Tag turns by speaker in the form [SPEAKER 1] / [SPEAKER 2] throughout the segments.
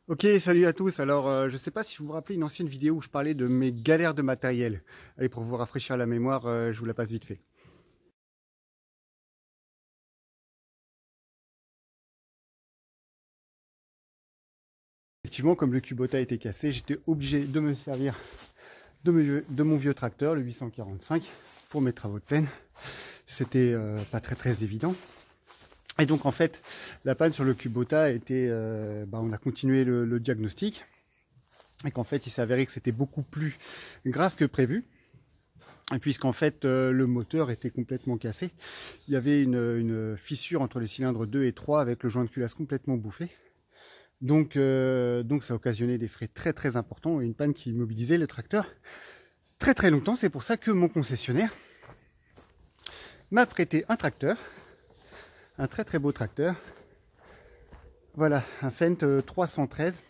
[SPEAKER 1] Ok, salut à tous. Alors, je ne sais pas si vous vous rappelez une ancienne vidéo où je parlais de mes galères de matériel. Allez, pour vous rafraîchir la mémoire, je vous la passe vite fait. Effectivement, comme le Kubota était cassé, j'étais obligé de me servir de mon vieux tracteur, le 845, pour mes travaux de plaine. C'était pas très évident. Et donc, en fait, la panne sur le Kubota était... on a continué le diagnostic. Et qu'en fait, il s'est avéré que c'était beaucoup plus grave que prévu. Puisqu'en fait le moteur était complètement cassé. Il y avait une fissure entre les cylindres 2 et 3 avec le joint de culasse complètement bouffé. Donc ça a occasionné des frais très importants et une panne qui immobilisait le tracteur très longtemps. C'est pour ça que mon concessionnaire m'a prêté un tracteur, un très beau tracteur. Voilà, un Fendt 313,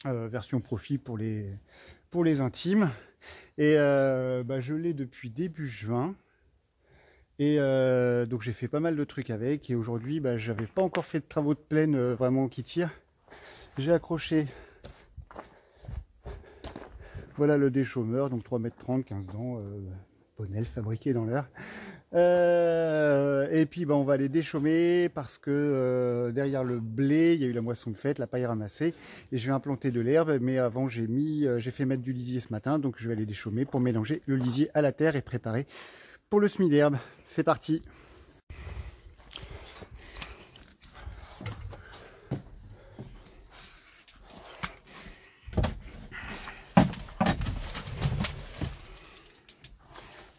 [SPEAKER 1] version profit pour les intimes. Et je l'ai depuis début juin. Et donc j'ai fait pas mal de trucs avec. Et aujourd'hui, j'avais pas encore fait de travaux de plaine vraiment qui tirent. J'ai accroché, voilà le déchômeur, donc 3,30 m, 15 dents, Bonnel fabriqué dans l'heure. Et puis on va les déchaumer parce que derrière le blé, il y a eu la moisson de fête, la paille ramassée, et je vais implanter de l'herbe. Mais avant, j'ai fait mettre du lisier ce matin, donc je vais aller déchaumer pour mélanger le lisier à la terre et préparer pour le semis d'herbe. C'est parti.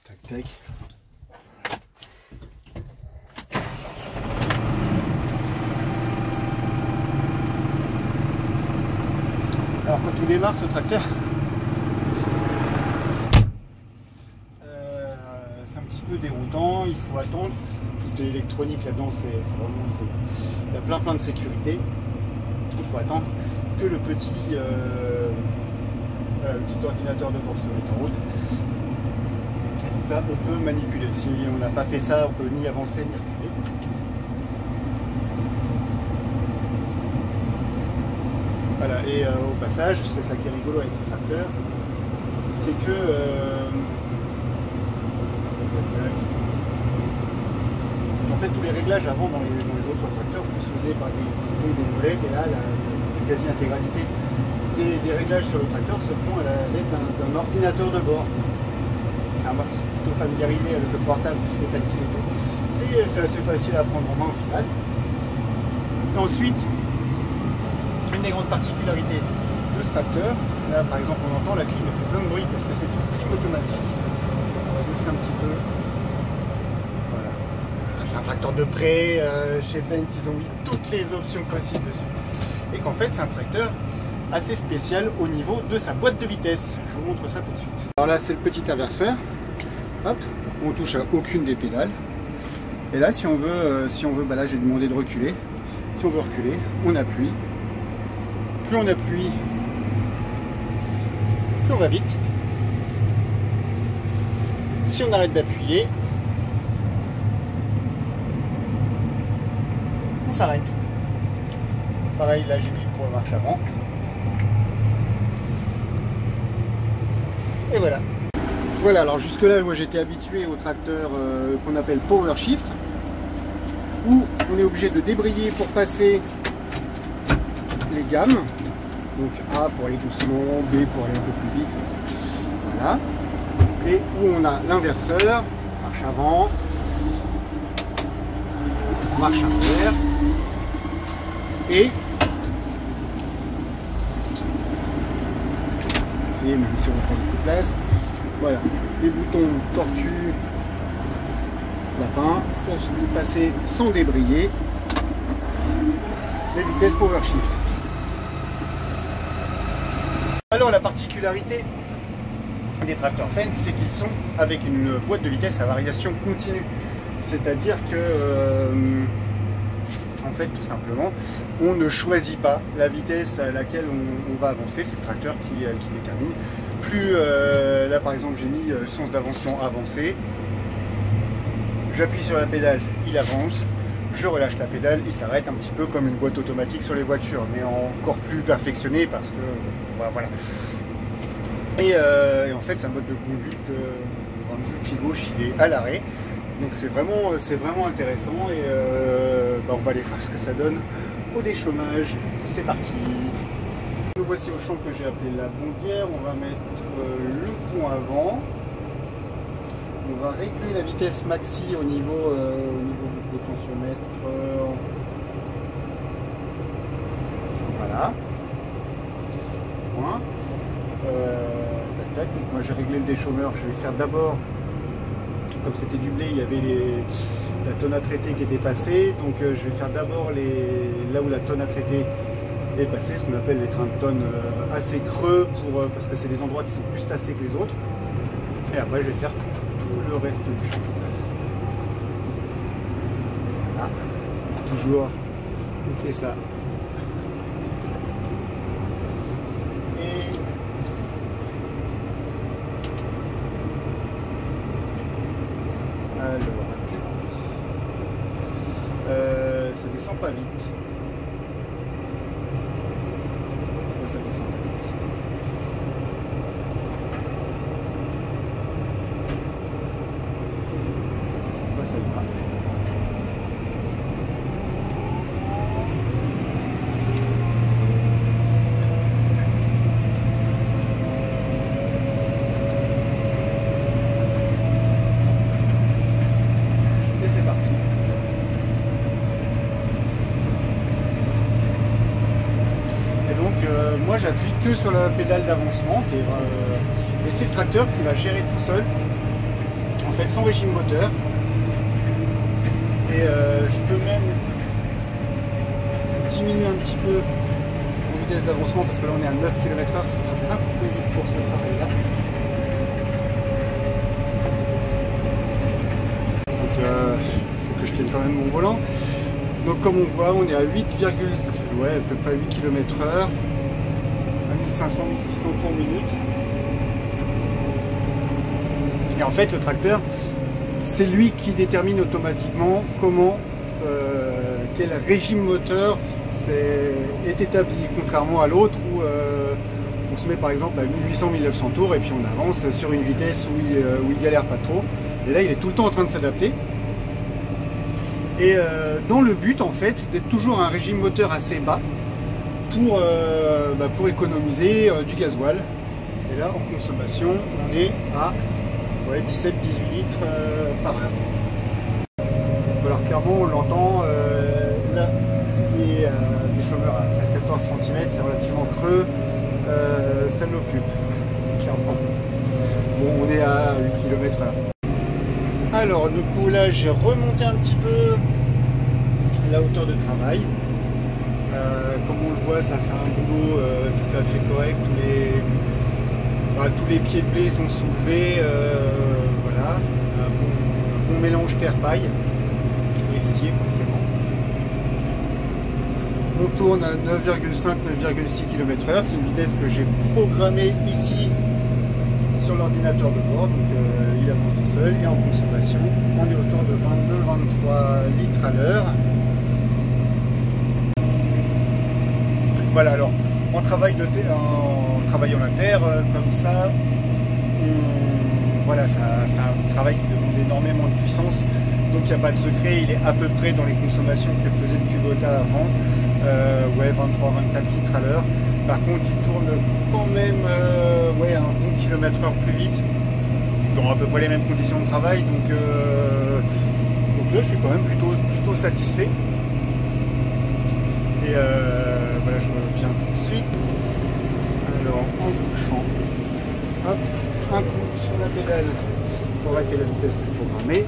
[SPEAKER 1] Tac tac. Alors quand on démarre ce tracteur, c'est un petit peu déroutant, il faut attendre, parce que tout est électronique là-dedans, il y a plein de sécurité. Il faut attendre que le petit ordinateur de bord se mette en route. Et donc là, on peut manipuler. Si on n'a pas fait ça, on peut ni avancer ni reculer. Voilà, et au passage, c'est ça qui est rigolo avec ce tracteur, c'est que en fait tous les réglages avant dans les autres tracteurs se faisaient par des boutons, des molettes, et là la quasi-intégralité des réglages sur le tracteur se font à l'aide d'un ordinateur de bord. Alors moi je suis plutôt familiarisé avec le portable puisque c'est tactile et tout, c'est assez facile à prendre en main au final. Et ensuite, une des grandes particularités de ce tracteur, là par exemple on entend la clim fait plein de bruit parce que c'est une clim automatique. On va baisser un petit peu. Voilà. C'est un tracteur de prêt, chez Fendt ils ont mis toutes les options possibles dessus. Et qu'en fait c'est un tracteur assez spécial au niveau de sa boîte de vitesse. Je vous montre ça tout de suite. Alors là c'est le petit inverseur. Hop, on touche à aucune des pédales. Et là si on veut, là j'ai demandé de reculer. Si on veut reculer, on appuie. Plus on appuie, plus on va vite. Si on arrête d'appuyer, on s'arrête. Pareil, là j'ai mis pour la marche avant. Et voilà. Voilà, alors jusque là, moi j'étais habitué au tracteur qu'on appelle Power Shift, où on est obligé de débrayer pour passer les gammes. Donc A pour aller doucement, B pour aller un peu plus vite. Voilà. Et où on a l'inverseur, marche avant, marche arrière, et essayez même si on prend beaucoup de place. Voilà, les boutons tortue, lapin, pour passer sans débrayer, les vitesses Power Shift. Alors la particularité des tracteurs Fendt, c'est qu'ils sont avec une boîte de vitesse à variation continue. C'est-à-dire que, en fait, tout simplement, on ne choisit pas la vitesse à laquelle on va avancer. C'est le tracteur qui détermine. Plus, là par exemple, j'ai mis sens d'avancement avancé. J'appuie sur la pédale, il avance. je relâche la pédale, il s'arrête un petit peu comme une boîte automatique sur les voitures, mais encore plus perfectionné parce que voilà. Et en fait, c'est un mode de conduite, le pied gauche il est à l'arrêt, donc c'est vraiment intéressant et on va aller voir ce que ça donne au déchômage. C'est parti. Nous voici au champ que j'ai appelé la Bondière. On va mettre le pont avant. On va régler la vitesse maxi au niveau du potentiomètre. Voilà. Point. Tac tac. Donc moi j'ai réglé le déchômeur. Je vais faire d'abord, comme c'était du blé, il y avait la tonne à traiter qui était passée. Donc je vais faire d'abord là où la tonne à traiter est passée, ce qu'on appelle les trains de tonne assez creux parce que c'est des endroits qui sont plus tassés que les autres. Et après je vais faire le reste du champ. Voilà. Toujours, on fait ça. Et alors, du coup, ça descend pas vite. Ça descend pas vite. Ça ira. Et c'est parti. Et donc moi j'appuie que sur la pédale d'avancement et c'est le tracteur qui va gérer tout seul, en fait sans régime moteur. Et je peux même diminuer un petit peu la vitesse d'avancement parce que là on est à 9 km/h, ça va un peu plus vite pour ce travail-là. Donc il faut que je tienne quand même mon volant. Donc comme on voit, on est à 8, à peu près 8 km/h, à 1500-1600 tours minute. Et en fait le tracteur, c'est lui qui détermine automatiquement quel régime moteur est établi, contrairement à l'autre où on se met par exemple à 1800-1900 tours et puis on avance sur une vitesse où il galère pas trop. Et là il est tout le temps en train de s'adapter. Et dans le but en fait d'être toujours un régime moteur assez bas pour économiser du gasoil. Et là en consommation on est à 17-18 litres par heure. Alors clairement on l'entend, là il est des chômeurs à 13-14 cm, c'est relativement creux, ça l'occupe, clairement. Bon, on est à 8 km/h. Alors du coup là j'ai remonté un petit peu la hauteur de travail. Comme on le voit, ça fait un boulot tout à fait correct, tous les pieds de blé sont soulevés, voilà, un bon mélange terre-paille et lisier forcément. On tourne à 9,5-9,6 km/h, c'est une vitesse que j'ai programmée ici sur l'ordinateur de bord, donc il avance tout seul. Et en consommation, on est autour de 22-23 litres à l'heure. Voilà, alors en travaillant la terre comme ça, voilà, c'est un travail qui demande énormément de puissance, donc il n'y a pas de secret, il est à peu près dans les consommations que faisait le Kubota avant, 23-24 litres à l'heure. Par contre il tourne quand même un bon km/h plus vite, dans à peu près les mêmes conditions de travail, donc là je suis quand même plutôt satisfait. Et voilà, je reviens tout de suite. Alors en bouchant, hop, un coup sur la pédale pour arrêter la vitesse programmée,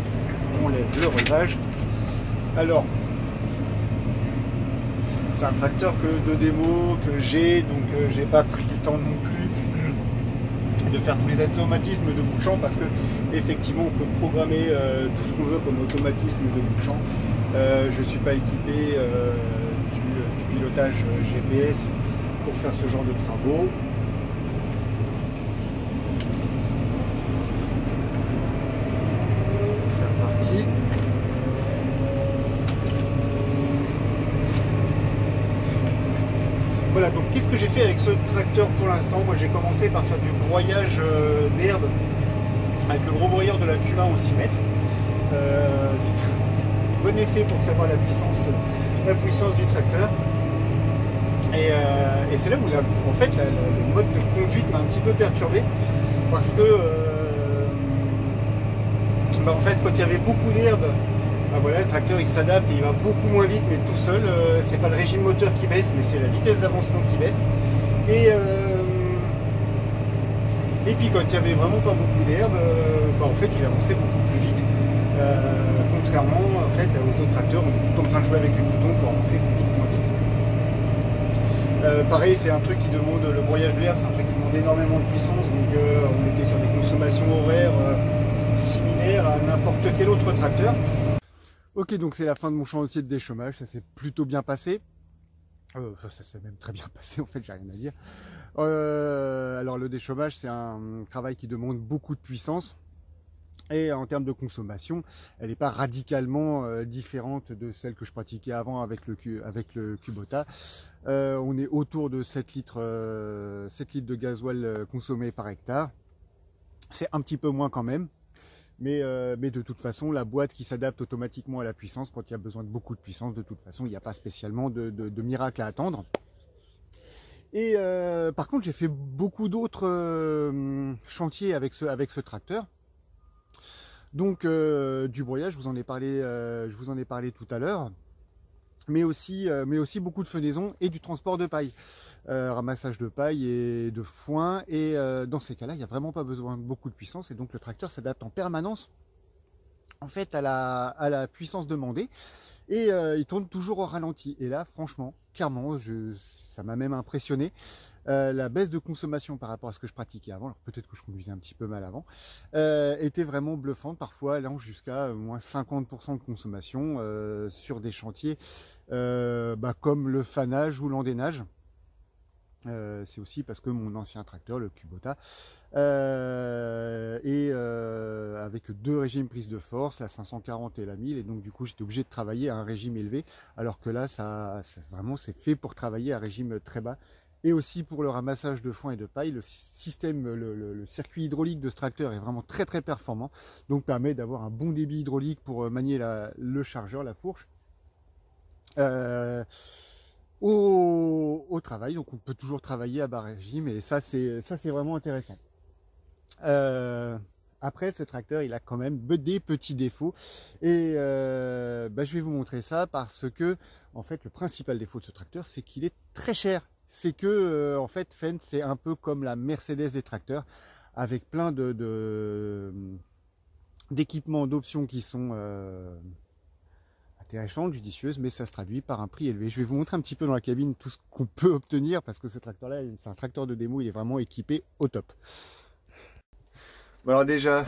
[SPEAKER 1] on lève le relevage. Alors c'est un tracteur de démo que j'ai, donc j'ai pas pris le temps non plus de faire tous les automatismes de bout de champ parce que effectivement on peut programmer tout ce qu'on veut comme automatisme de bout de champ. Je ne suis pas équipé du pilotage GPS pour faire ce genre de travaux. C'est reparti. Voilà, donc qu'est-ce que j'ai fait avec ce tracteur pour l'instant? Moi j'ai commencé par faire du broyage d'herbe avec le gros broyeur de la Cuma en 6 mètres. C'est un bon essai pour savoir la puissance du tracteur. Et c'est là où en fait le mode de conduite m'a un petit peu perturbé, parce que en fait quand il y avait beaucoup d'herbe, voilà, le tracteur il s'adapte et il va beaucoup moins vite, mais tout seul. C'est pas le régime moteur qui baisse, mais c'est la vitesse d'avancement qui baisse. Et puis quand il y avait vraiment pas beaucoup d'herbe, en fait il avançait beaucoup plus vite. Contrairement en fait aux autres tracteurs, on est tout le temps en train de jouer avec les boutons pour avancer plus vite, moins vite. Pareil, c'est un truc qui demande, le broyage de l'herbe, c'est un truc qui demande énormément de puissance, donc on était sur des consommations horaires similaires à n'importe quel autre tracteur. Ok, donc c'est la fin de mon chantier de déchômage, ça s'est plutôt bien passé. Ça s'est même très bien passé, en fait, j'ai rien à dire. Alors le déchômage, c'est un travail qui demande beaucoup de puissance. Et en termes de consommation, elle n'est pas radicalement différente de celle que je pratiquais avant avec le Kubota. On est autour de 7 litres de gasoil consommé par hectare. C'est un petit peu moins quand même. Mais de toute façon, la boîte qui s'adapte automatiquement à la puissance, quand il y a besoin de beaucoup de puissance, de toute façon, il n'y a pas spécialement de miracle à attendre. Et par contre, j'ai fait beaucoup d'autres chantiers avec ce tracteur. Donc du broyage, je vous en ai parlé tout à l'heure, mais aussi beaucoup de fenaison et du transport de paille, ramassage de paille et de foin. Et dans ces cas-là, il n'y a vraiment pas besoin de beaucoup de puissance, et donc le tracteur s'adapte en permanence en fait à la puissance demandée, et il tourne toujours au ralenti. Et là, franchement, clairement, ça m'a même impressionné. La baisse de consommation par rapport à ce que je pratiquais avant, alors peut-être que je conduisais un petit peu mal avant, était vraiment bluffante, parfois allant jusqu'à moins 50% de consommation sur des chantiers comme le fanage ou l'endénage. C'est aussi parce que mon ancien tracteur, le Kubota, avec 2 régimes prise de force, la 540 et la 1000, et donc du coup j'étais obligé de travailler à un régime élevé, alors que là vraiment c'est fait pour travailler à un régime très bas. Et aussi pour le ramassage de foin et de paille, le système, le circuit hydraulique de ce tracteur est vraiment très très performant, donc permet d'avoir un bon débit hydraulique pour manier le chargeur, la fourche. Au travail, donc on peut toujours travailler à bas régime, et ça c'est vraiment intéressant. Après, ce tracteur il a quand même des petits défauts, et je vais vous montrer ça, parce que en fait le principal défaut de ce tracteur, c'est qu'il est très cher. C'est que en fait Fendt, c'est un peu comme la Mercedes des tracteurs, avec plein d'équipements, d'options qui sont intéressantes, judicieuses, mais ça se traduit par un prix élevé. Je vais vous montrer un petit peu dans la cabine tout ce qu'on peut obtenir, parce que ce tracteur là, c'est un tracteur de démo, il est vraiment équipé au top. Bon, alors déjà,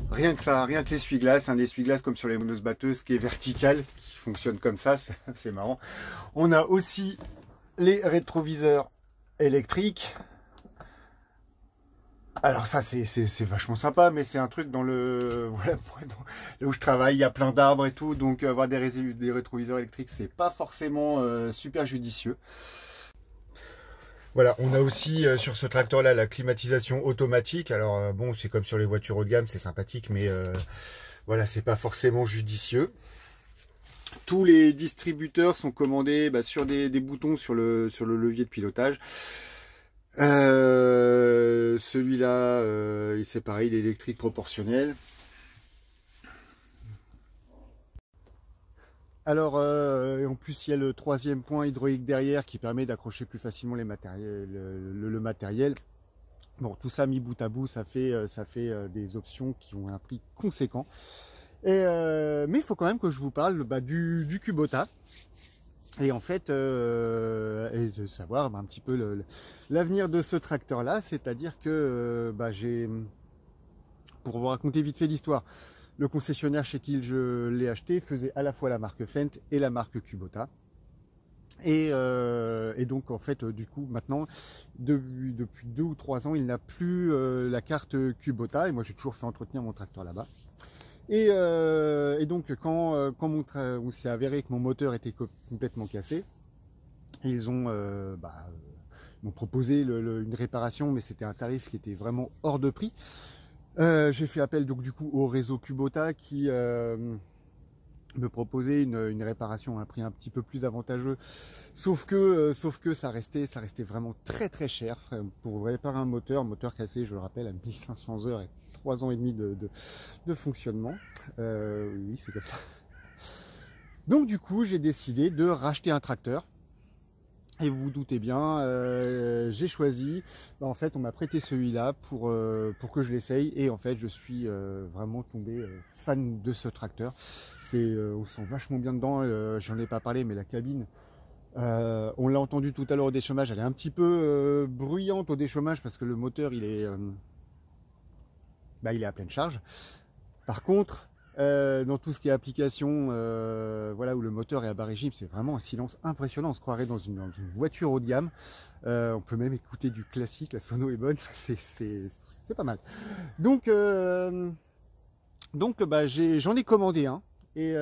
[SPEAKER 1] rien que l'essuie-glace, un essuie-glace comme sur les monosbatteuses, qui est vertical, qui fonctionne comme ça, c'est marrant. On a aussi les rétroviseurs électriques. Alors ça c'est vachement sympa, mais c'est un truc dans là où je travaille, il y a plein d'arbres et tout, donc avoir des rétroviseurs électriques, c'est pas forcément super judicieux. Voilà, on a aussi sur ce tracteur là la climatisation automatique. Alors bon, c'est comme sur les voitures haut de gamme, c'est sympathique, mais voilà, c'est pas forcément judicieux. Tous les distributeurs sont commandés sur des boutons sur le levier de pilotage. Celui-là, c'est pareil, il est électrique proportionnel. Alors, en plus, il y a le 3e point hydraulique derrière qui permet d'accrocher plus facilement le matériel. Bon, tout ça mis bout à bout, ça fait des options qui ont un prix conséquent. Mais il faut quand même que je vous parle du Kubota, et en fait et de savoir un petit peu l'avenir de ce tracteur là. C'est-à-dire que pour vous raconter vite fait l'histoire, le concessionnaire chez qui je l'ai acheté faisait à la fois la marque Fendt et la marque Kubota. Et donc en fait du coup maintenant depuis 2 ou 3 ans il n'a plus la carte Kubota, et moi j'ai toujours fait entretenir mon tracteur là-bas. Et donc quand on s'est avéré que mon moteur était complètement cassé, Ils ont m'ont proposé une réparation, mais c'était un tarif qui était vraiment hors de prix. J'ai fait appel donc du coup au réseau Kubota qui me proposait une réparation à un prix un petit peu plus avantageux, sauf que ça restait vraiment très très cher pour réparer un moteur cassé, je le rappelle, à 1500 heures et 3 ans et demi de fonctionnement. Oui, c'est comme ça. Donc du coup j'ai décidé de racheter un tracteur. Et vous vous doutez bien, j'ai choisi, en fait on m'a prêté celui-là pour que je l'essaye, et en fait je suis vraiment tombé fan de ce tracteur. On se sent vachement bien dedans, j'en ai pas parlé, mais la cabine, on l'a entendu tout à l'heure au déchômage, elle est un petit peu bruyante au déchômage parce que le moteur il est à pleine charge. Par contre, dans tout ce qui est application, voilà, où le moteur est à bas régime, c'est vraiment un silence impressionnant. On se croirait dans une voiture haut de gamme. On peut même écouter du classique, la sono est bonne, c'est pas mal. Donc j'en ai commandé un. Et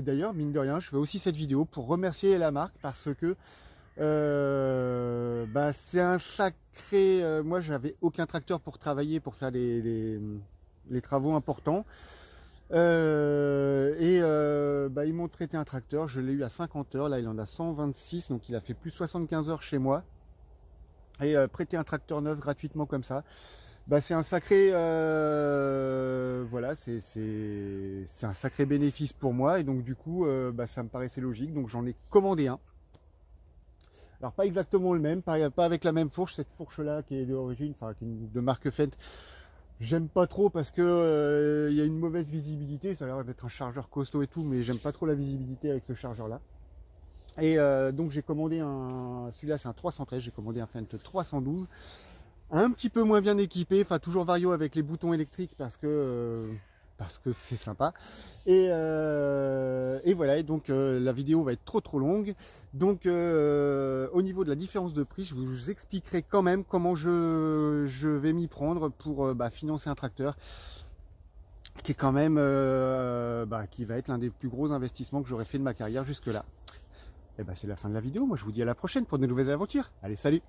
[SPEAKER 1] d'ailleurs, mine de rien, je fais aussi cette vidéo pour remercier la marque parce que c'est un sacré... moi, j'avais aucun tracteur pour travailler, pour faire les travaux importants. Ils m'ont traité un tracteur, je l'ai eu à 50 heures, là il en a 126, donc il a fait plus de 75 heures chez moi. Et prêter un tracteur neuf gratuitement comme ça, c'est un sacré voilà, c'est un sacré bénéfice pour moi, et donc du coup ça me paraissait logique, donc j'en ai commandé un. Alors pas exactement le même, pas avec la même fourche, cette fourche là qui est d'origine, enfin qui est de marque Fendt. J'aime pas trop parce que y a une mauvaise visibilité, ça a l'air d'être un chargeur costaud et tout, mais j'aime pas trop la visibilité avec ce chargeur là. Et donc j'ai commandé celui-là c'est un 313, j'ai commandé un Fendt 312, un petit peu moins bien équipé, enfin toujours Vario avec les boutons électriques parce que c'est sympa. Et voilà, et donc la vidéo va être trop longue. Donc au niveau de la différence de prix, je vous expliquerai quand même comment je vais m'y prendre pour financer un tracteur qui est quand même qui va être l'un des plus gros investissements que j'aurais fait de ma carrière jusque là. Et c'est la fin de la vidéo. Moi je vous dis à la prochaine pour de nouvelles aventures. Allez, salut!